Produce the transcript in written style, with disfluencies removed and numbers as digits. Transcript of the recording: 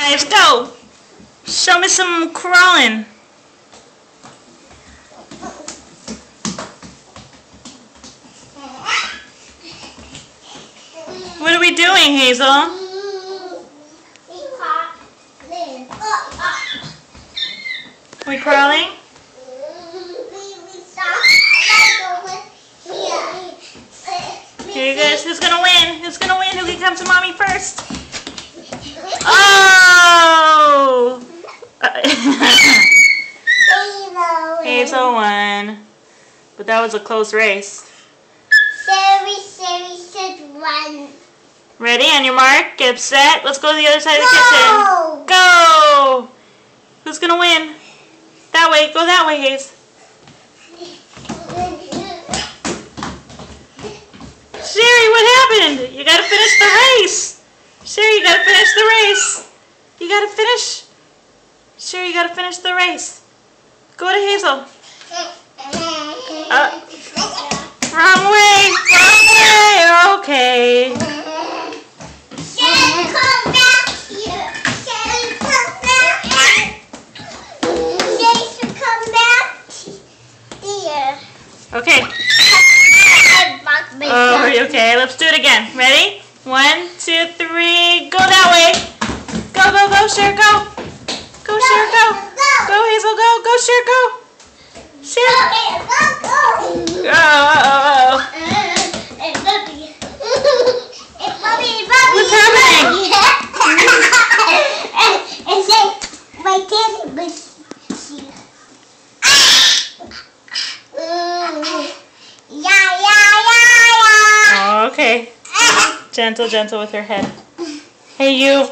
Guys, go! Show me some crawling. What are we doing, Hazel? Are we crawling? Here you guys. Who's gonna win? Who's gonna win? Who can come to mommy first? Oh! Hazel won. But that was a close race. Sherry should run. Ready? On your mark, get set. Let's go to the other side of the kitchen. Go! Go! Who's gonna win? That way. Go that way, Haze. Sherry, what happened? You gotta finish the race. Sherry, you gotta finish the race. You gotta finish. Sherry, you gotta finish the race. Go to Hazel. Wrong way. Wrong way. Okay. Sherry, come back here. Sherry, come back here. Sherry should come back here. Okay. Oh, okay. Let's do it again. Ready? 1, 2, 3. Go that way. Go, go, go, Cher, go. Go, Cher, go. Go, Hazel, go. Go, Cher, go. Cher. Oh, What's happening? My daddy was here. Okay. Gentle, gentle with her head. Hey, you.